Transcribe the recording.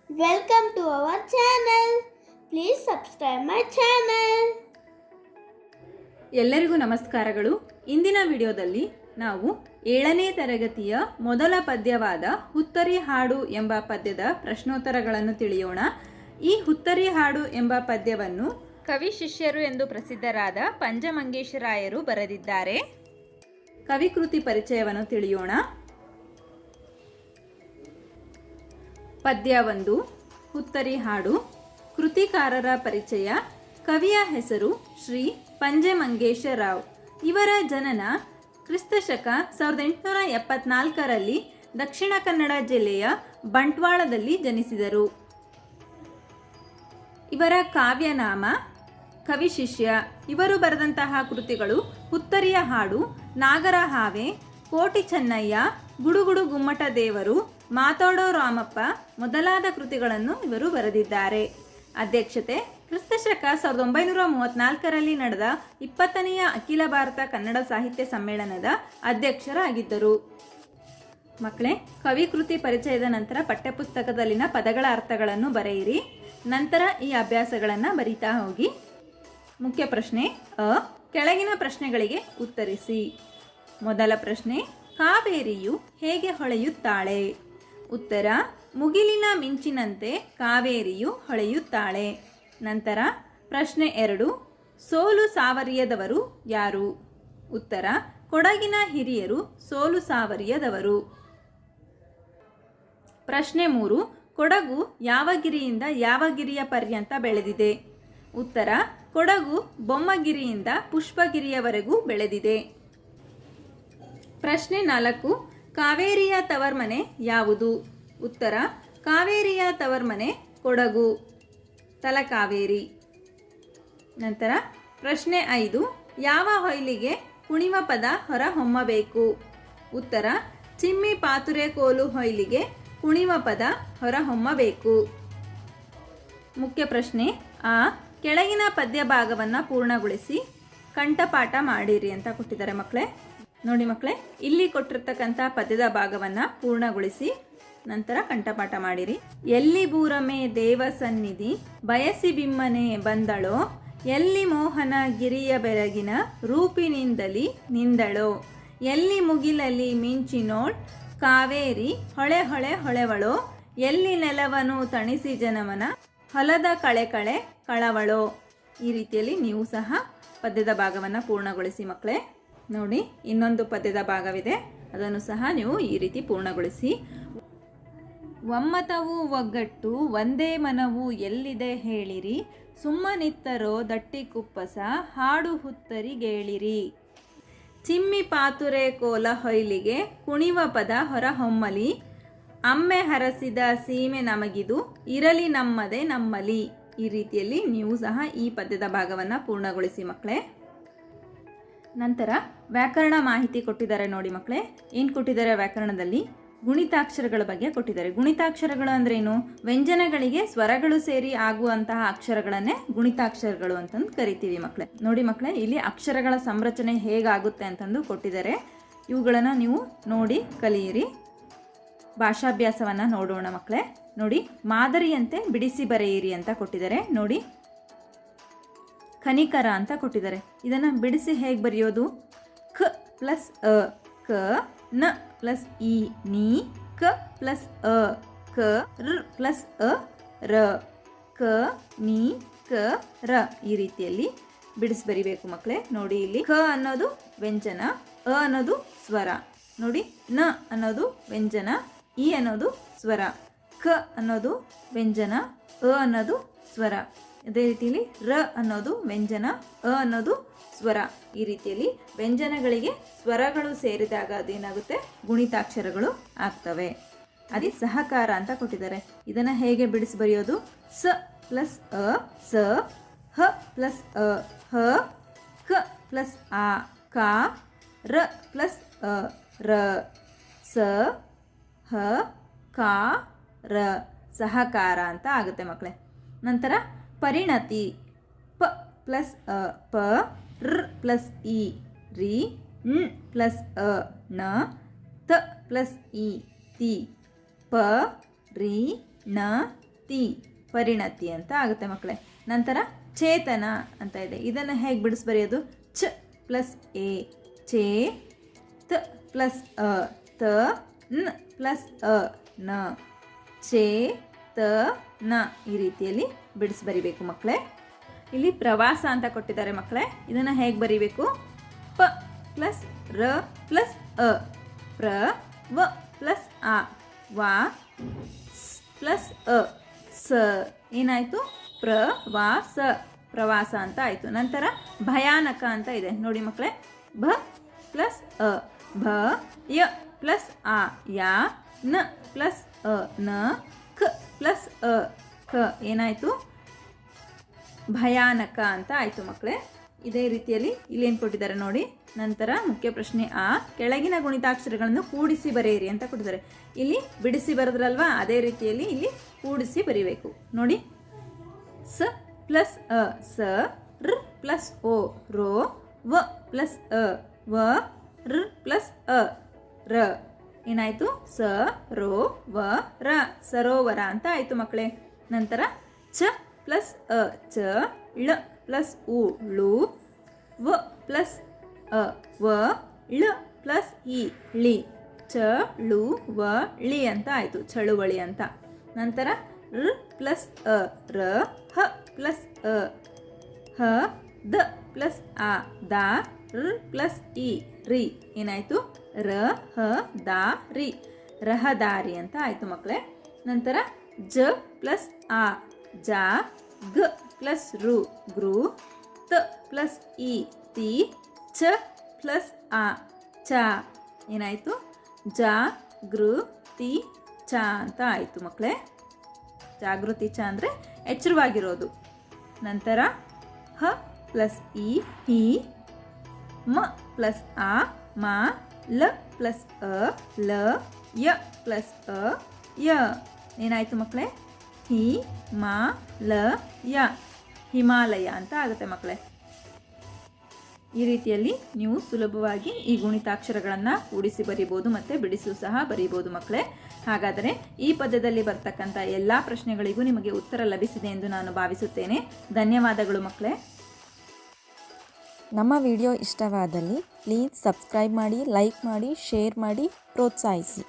Welcome to our channel. Please subscribe my channel. ಎಲ್ಲರಿಗೂ ನಮಸ್ಕಾರಗಳು. ಇಂದಿನ ವಿಡಿಯೋದಲ್ಲಿ ನಾವು 7ನೇ ತರಗತಿಯ ಮೊದಲ ಪದ್ಯವಾದ ಹುತ್ತರಿ ಹಾಡು ಎಂಬ ಪದ್ಯದ ಪ್ರಶ್ನೋತ್ತರಗಳನ್ನು ತಿಳಿಯೋಣ. ಈ ಹುತ್ತರಿ ಹಾಡು ಎಂಬ ಪದ್ಯವನ್ನು ಕವಿ ಶಿಷ್ಯರು ಎಂದು ಪ್ರಸಿದ್ಧರಾದ ಪಂಜಮಂಗೇಶರಾಯರು ಬರೆದಿದ್ದಾರೆ. ಕವಿಕೃತಿ ಪರಿಚಯವನ್ನು ತಿಳಿಯೋಣ. ಪದ್ಯ 1 ಹುತ್ತರಿ ಹಾಡು. ಕೃತಿಕಾರರ ಪರಿಚಯ. ಕವಿಯ ಹೆಸರು ಶ್ರೀ ಪಂಜಮಂಗೇಶರಾವ್. ಇವರ ಜನನ ಕ್ರಿಸ್ತಶಕ 1874ರಲ್ಲಿ ದಕ್ಷಿಣ ಕನ್ನಡ ಜಿಲ್ಲೆಯ ಬಂಟ್ವಾಳದಲ್ಲಿ ಜನಿಸಿದರು. ಇವರ ಕಾವ್ಯನಾಮ ಕವಿ ಶಿಷ್ಯ. ಇವರು ಬರೆದಂತಹ ಕೃತಿಗಳು ಹುತ್ತರಿಯ ಹಾಡು, ನಾಗರ ಹಾವೆ, ಕೋಟಿ ಚೆನ್ನಯ್ಯ, ಗುಡುಗುಡು ಗುಮ್ಮಟ ದೇವರು, ಮಾತಾಡೋ ರಾಮಪ್ಪ ಮೊದಲಾದ ಕೃತಿಗಳನ್ನು ಇವರು ಬರೆದಿದ್ದಾರೆ. ಅಧ್ಯಕ್ಷತೆ ಕ್ರಿಸ್ತಶಕ 1934ರಲ್ಲಿ ನಡೆದ 20ನೆಯ ಅಖಿಲ ಭಾರತ ಕನ್ನಡ ಸಾಹಿತ್ಯ ಸಮ್ಮೇಳನದ ಅಧ್ಯಕ್ಷರಾಗಿದ್ದರು. ಮಕ್ಕಳೇ, ಕವಿಕೃತಿ ಪರಿಚಯದ ನಂತರ ಪಠ್ಯಪುಸ್ತಕದಲ್ಲಿನ ಪದಗಳ ಅರ್ಥಗಳನ್ನು ಬರೆಯಿರಿ. ನಂತರ ಈ ಅಭ್ಯಾಸಗಳನ್ನು ಬರೀತಾ ಹೋಗಿ. ಮುಖ್ಯ ಪ್ರಶ್ನೆ ಅ. ಕೆಳಗಿನ ಪ್ರಶ್ನೆಗಳಿಗೆ ಉತ್ತರಿಸಿ. ಮೊದಲ ಪ್ರಶ್ನೆ, ಕಾವೇರಿಯು ಹೇಗೆ ಹೊಳೆಯುತ್ತಾಳೆ? ಉತ್ತರ, ಮುಗಿಲಿನ ಮಿಂಚಿನಂತೆ ಕಾವೇರಿಯು ಹೊಳೆಯುತ್ತಾಳೆ. ನಂತರ ಪ್ರಶ್ನೆ 2, ಸೋಲು ಸಾವರಿಯದವರು ಯಾರು? ಉತ್ತರ, ಕೊಡಗಿನ ಹಿರಿಯರು ಸೋಲು ಸಾವರಿಯದವರು. ಪ್ರಶ್ನೆ 3, ಕೊಡಗು ಯಾವ ಗಿರಿಯಿಂದ ಯಾವ ಗಿರಿಯ ಪರ್ಯಂತ ಬೆಳೆದಿದೆ? ಉತ್ತರ, ಕೊಡಗು ಬೊಮ್ಮಗಿರಿಯಿಂದ ಪುಷ್ಪಗಿರಿಯವರೆಗೂ ಬೆಳೆದಿದೆ. ಪ್ರಶ್ನೆ 4, ಕಾವೇರಿಯ ತವರ್ಮನೆ ಯಾವುದು? ಉತ್ತರ, ಕಾವೇರಿಯ ತವರ್ಮನೆ ಕೊಡಗು, ತಲಕಾವೇರಿ. ನಂತರ ಪ್ರಶ್ನೆ 5, ಯಾವ ಹೊಯ್ಲಿಗೆ ಕುಣಿವ ಪದ ಹೊರ ಹೊಮ್ಮಬೇಕು? ಉತ್ತರ, ಚಿಮ್ಮಿ ಪಾತುರೆ ಕೋಲು ಹೊಯ್ಲಿಗೆ ಕುಣಿವ ಪದ ಹೊರ ಹೊಮ್ಮಬೇಕು. ಮುಖ್ಯ ಪ್ರಶ್ನೆ ಆ. ಕೆಳಗಿನ ಪದ್ಯ ಭಾಗವನ್ನು ಪೂರ್ಣಗೊಳಿಸಿ ಕಂಠಪಾಠ ಮಾಡಿರಿ ಅಂತ ಕೊಟ್ಟಿದ್ದಾರೆ ಮಕ್ಕಳೇ. ನೋಡಿ ಮಕ್ಕಳೇ, ಇಲ್ಲಿ ಕೊಟ್ಟಿರ್ತಕ್ಕಂಥ ಪದ್ಯದ ಭಾಗವನ್ನು ಪೂರ್ಣಗೊಳಿಸಿ ನಂತರ ಕಂಠಪಾಠ ಮಾಡಿರಿ. ಎಲ್ಲಿ ಬೂರಮೆ ದೇವ ಸನ್ನಿಧಿ ಬಯಸಿ ಬಿಮ್ಮನೆ ಬಂದಳೋ, ಎಲ್ಲಿ ಮೋಹನ ಗಿರಿಯ ಬೆರಗಿನ ರೂಪಿನಿಂದಲಿ ನಿಂದಳೋ, ಎಲ್ಲಿ ಮುಗಿಲಲ್ಲಿ ಮಿಂಚಿನೋಳ್ ಕಾವೇರಿ ಹೊಳೆ ಹೊಳೆ ಹೊಳೆವಳೋ, ಎಲ್ಲಿ ನೆಲವನು ತಣಿಸಿ ಜನಮನ ಹೊಲದ ಕಳೆ ಕಳೆ ಕಳವಳೋ. ಈ ರೀತಿಯಲ್ಲಿ ನೀವು ಸಹ ಪದ್ಯದ ಭಾಗವನ್ನು ಪೂರ್ಣಗೊಳಿಸಿ ಮಕ್ಕಳೇ. ನೋಡಿ, ಇನ್ನೊಂದು ಪದ್ಯದ ಭಾಗವಿದೆ, ಅದನ್ನು ಸಹ ನೀವು ಈ ರೀತಿ ಪೂರ್ಣಗೊಳಿಸಿ. ಒಮ್ಮತವು ಒಗ್ಗಟ್ಟು ಒಂದೇ ಮನವು ಎಲ್ಲಿದೆ ಹೇಳಿರಿ, ಸುಮ್ಮನಿತ್ತರೋ ದಟ್ಟಿ ಕುಪ್ಪಸ ಹಾಡು ಹುತ್ತರಿಗೇಳಿರಿ. ಚಿಮ್ಮಿ ಪಾತುರೆ ಕೋಲ ಹೊಯ್ಲಿಗೆ ಕುಣಿವ ಪದ ಹೊರ ಹೊಮ್ಮಲಿ, ಅಮ್ಮೆ ಹರಸಿದ ಸೀಮೆ ನಮಗಿದು ಇರಲಿ ನಮ್ಮದೇ ನಮ್ಮಲಿ. ಈ ರೀತಿಯಲ್ಲಿ ನೀವು ಸಹ ಈ ಪದ್ಯದ ಭಾಗವನ್ನು ಪೂರ್ಣಗೊಳಿಸಿ ಮಕ್ಕಳೇ. ನಂತರ ವ್ಯಾಕರಣ ಮಾಹಿತಿ ಕೊಟ್ಟಿದ್ದಾರೆ ನೋಡಿ ಮಕ್ಕಳೇ. ಏನು ಕೊಟ್ಟಿದ್ದಾರೆ ವ್ಯಾಕರಣದಲ್ಲಿ? ಗುಣಿತಾಕ್ಷರಗಳ ಬಗ್ಗೆ ಕೊಟ್ಟಿದ್ದಾರೆ. ಗುಣಿತಾಕ್ಷರಗಳು ಅಂದ್ರೇನು? ವ್ಯಂಜನಗಳಿಗೆ ಸ್ವರಗಳು ಸೇರಿ ಆಗುವಂತಹ ಅಕ್ಷರಗಳನ್ನೇ ಗುಣಿತಾಕ್ಷರಗಳು ಅಂತಂದು ಕರಿತೀವಿ ಮಕ್ಕಳೇ. ನೋಡಿ ಮಕ್ಕಳೇ, ಇಲ್ಲಿ ಅಕ್ಷರಗಳ ಸಂರಚನೆ ಹೇಗಾಗುತ್ತೆ ಅಂತಂದು ಕೊಟ್ಟಿದ್ದಾರೆ. ಇವುಗಳನ್ನು ನೀವು ನೋಡಿ ಕಲಿಯಿರಿ. ಭಾಷಾಭ್ಯಾಸವನ್ನು ನೋಡೋಣ ಮಕ್ಕಳೇ. ನೋಡಿ, ಮಾದರಿಯಂತೆ ಬಿಡಿಸಿ ಬರೆಯಿರಿ ಅಂತ ಕೊಟ್ಟಿದ್ದಾರೆ. ನೋಡಿ, ಖನಿಕರ ಅಂತ ಕೊಟ್ಟಿದ್ದಾರೆ. ಇದನ್ನು ಬಿಡಿಸಿ ಹೇಗೆ ಬರೆಯೋದು? ಖ ಪ್ಲಸ್ ಅ ಕ, ನ ಪ್ಲಸ್ ಇ ನೀ, ಕ ಪ್ಲಸ್ ಅ ಕ, ರ ಪ್ಲಸ್ ಅ ರ, ಕ ನೀ ಕ ರ. ಈ ರೀತಿಯಲ್ಲಿ ಬಿಡಿಸಿ ಬರಿಬೇಕು ಮಕ್ಕಳೇ. ನೋಡಿ, ಇಲ್ಲಿ ಕ ಅನ್ನೋದು ವ್ಯಂಜನ, ಅ ಅನ್ನೋದು ಸ್ವರ. ನೋಡಿ, ನ ಅನ್ನೋದು ವ್ಯಂಜನ, ಇ ಅನ್ನೋದು ಸ್ವರ, ಕ ಅನ್ನೋದು ವ್ಯಂಜನ, ಅ ಅನ್ನೋದು ಸ್ವರ. ಅದೇ ರೀತಿಯಲ್ಲಿ ರ ಅನ್ನೋದು ವ್ಯಂಜನ, ಅ ಅನ್ನೋದು ಸ್ವರ. ಈ ರೀತಿಯಲ್ಲಿ ವ್ಯಂಜನಗಳಿಗೆ ಸ್ವರಗಳು ಸೇರಿದಾಗ ಅದೇನಾಗುತ್ತೆ? ಗುಣಿತಾಕ್ಷರಗಳು ಆಗ್ತವೆ. ಅದೇ ಸಹಕಾರ ಅಂತ ಕೊಟ್ಟಿದ್ದಾರೆ. ಇದನ್ನು ಹೇಗೆ ಬಿಡಿಸಿ ಬರೆಯೋದು? ಸ ಪ್ಲಸ್ ಅ ಸ, ಹ ಪ್ಲಸ್ ಅ ಹ, ಕ ಪ್ಲಸ್ ಆ ಕ, ರ ಪ್ಲಸ್ ಅ ರ, ಸ ಹ ಕ ರ, ಸಹಕಾರ ಅಂತ ಆಗುತ್ತೆ ಮಕ್ಕಳೇ. ನಂತರ ಪರಿಣತಿ. ಪ ಪ್ಲಸ್ ಅ ಪ, ರ್ ಪ್ಲಸ್ ಇ ರಿ, ನ್ ಪ್ಲಸ್ ಅ ನ, ತ ಪ್ಲಸ್ ಇ ತಿ, ಪ ರಿ ನ ತಿ ಪರಿಣತಿ ಅಂತ ಆಗುತ್ತೆ ಮಕ್ಕಳೇ. ನಂತರ ಚೇತನ ಅಂತ ಇದೆ. ಇದನ್ನು ಹೇಗೆ ಬಿಡಿಸಿ ಬರೆಯೋದು? ಚ ಪ್ಲಸ್ ಎ ಚೇ ತ ಪ್ಲಸ್ ಅ ತ ನ ಪ್ಲಸ್ ಅ ನ ಚೇ ತ ನ ಈ ರೀತಿಯಲ್ಲಿ ಬಿಡಿಸಿ ಬರಿಬೇಕು ಮಕ್ಕಳೇ. ಇಲ್ಲಿ ಪ್ರವಾಸ ಅಂತ ಕೊಟ್ಟಿದ್ದಾರೆ ಮಕ್ಕಳೇ. ಇದನ್ನು ಹೇಗೆ ಬರಿಬೇಕು? ಪ ಪ್ಲಸ್ ರ ಪ್ಲಸ್ ಅ ಪ್ರ ವ ಪ್ಲಸ್ ಆ ವಾ ಪ್ಲಸ್ ಅ ಸ ಏನಾಯಿತು? ಪ್ರವಾಸ ಪ್ರವಾಸ ಅಂತ ಆಯಿತು. ನಂತರ ಭಯಾನಕ ಅಂತ ಇದೆ ನೋಡಿ ಮಕ್ಕಳೇ. ಭ ಪ್ಲಸ್ ಅ ಭ ಯ ಪ್ಲಸ್ ಆ ಯಾ ನ ಪ್ಲಸ್ ಅ ನ ಖ ಪ್ಲಸ್ ಅ ಖ ಏನಾಯಿತು? ಭಯಾನಕ ಅಂತ ಆಯಿತು ಮಕ್ಕಳೇ. ಇದೇ ರೀತಿಯಲ್ಲಿ ಇಲ್ಲೇನು ಕೊಟ್ಟಿದ್ದಾರೆ ನೋಡಿ. ನಂತರ ಮುಖ್ಯ ಪ್ರಶ್ನೆ ಆ, ಕೆಳಗಿನ ಗುಣಿತಾಕ್ಷರಗಳನ್ನು ಕೂಡಿಸಿ ಬರೆಯಿರಿ ಅಂತ ಕೊಟ್ಟಿದ್ದಾರೆ. ಇಲ್ಲಿ ಬಿಡಿಸಿ ಬರೆದ್ರಲ್ವಾ, ಅದೇ ರೀತಿಯಲ್ಲಿ ಇಲ್ಲಿ ಕೂಡಿಸಿ ಬರೀಬೇಕು ನೋಡಿ. ಸ ಪ್ಲಸ್ ಅ ಸ, ರ್ ಪ್ಲಸ್ ಓ ರೋ, ವ ಪ್ಲಸ್ ಅ ವ, ರ್ ಪ್ಲಸ್ ಅ ರ ಏನಾಯಿತು? ಸ ರೋ ವ ರ ಸರೋವರ ಅಂತ ಆಯಿತು ಮಕ್ಕಳೇ. ನಂತರ ಚ ಪ್ಲಸ್ ಅ ಚ, ಳ ಪ್ಲಸ್ ಉ ಳು, ವ ಪ್ಲಸ್ ಅ ವ, ಳ ಪ್ಲಸ್ ಇ ಳಿ, ಚ ಳು ವ ಳಿ ಅಂತ ಆಯಿತು, ಚಳುವಳಿ ಅಂತ. ನಂತರ ರ್ ಪ್ಲಸ್ ಅ ರ, ಹ ಪ್ಲಸ್ ಅ ಹ, ದ ಪ್ಲಸ್ ಆ ದ, ರ್ ಪ್ಲಸ್ ಇ ರಿ ಏನಾಯಿತು? ರ ಹ ದ ರಿ ರಹದಾರಿ ಅಂತ ಆಯಿತು ಮಕ್ಕಳೇ. ನಂತರ ಜ ಪ್ಲಸ್ ಆ ಜ, ಗ ಪ್ಲಸ್ ರು ಗೃ, ತ ಪ್ಲಸ್ ಇ ತಿ, ಚ ಪ್ಲಸ್ ಆ ಚ ಏನಾಯಿತು? ಜ ಗೃ ತಿ ಚ ಅಂತ ಆಯಿತು ಮಕ್ಕಳೇ. ಜಾಗೃತಿ ಚ ಅಂದರೆ ಎಚ್ಚರವಾಗಿರೋದು. ನಂತರ ಹ ಪ್ಲಸ್ ಇ ಹಿ, ಮ ಪ್ಲಸ್ ಆ ಮ, ಲ ಪ್ಲಸ್ ಅ ಲ, ಯ ಪ್ಲಸ್ ಅ ಯ ಏನಾಯಿತು ಮಕ್ಕಳೇ? ಹಿ ಮ ಲ ಯ ಹಿಮಾಲಯ ಅಂತ ಆಗುತ್ತೆ ಮಕ್ಕಳೇ. ಈ ರೀತಿಯಲ್ಲಿ ನೀವು ಸುಲಭವಾಗಿ ಈ ಗುಣಿತಾಕ್ಷರಗಳನ್ನು ಕೂಡಿಸಿ ಬರೀಬೋದು ಮತ್ತು ಬಿಡಿಸು ಸಹ ಬರೀಬೋದು ಮಕ್ಕಳೇ. ಹಾಗಾದರೆ ಈ ಪದ್ಯದಲ್ಲಿ ಬರ್ತಕ್ಕಂಥ ಎಲ್ಲ ಪ್ರಶ್ನೆಗಳಿಗೂ ನಿಮಗೆ ಉತ್ತರ ಲಭಿಸಿದೆ ಎಂದು ನಾನು ಭಾವಿಸುತ್ತೇನೆ. ಧನ್ಯವಾದಗಳು ಮಕ್ಕಳೇ. ನಮ್ಮ ವಿಡಿಯೋ ಇಷ್ಟವಾದಲ್ಲಿ ಪ್ಲೀಸ್ ಸಬ್ಸ್ಕ್ರೈಬ್ ಮಾಡಿ, ಲೈಕ್ ಮಾಡಿ, ಶೇರ್ ಮಾಡಿ, ಪ್ರೋತ್ಸಾಹಿಸಿ.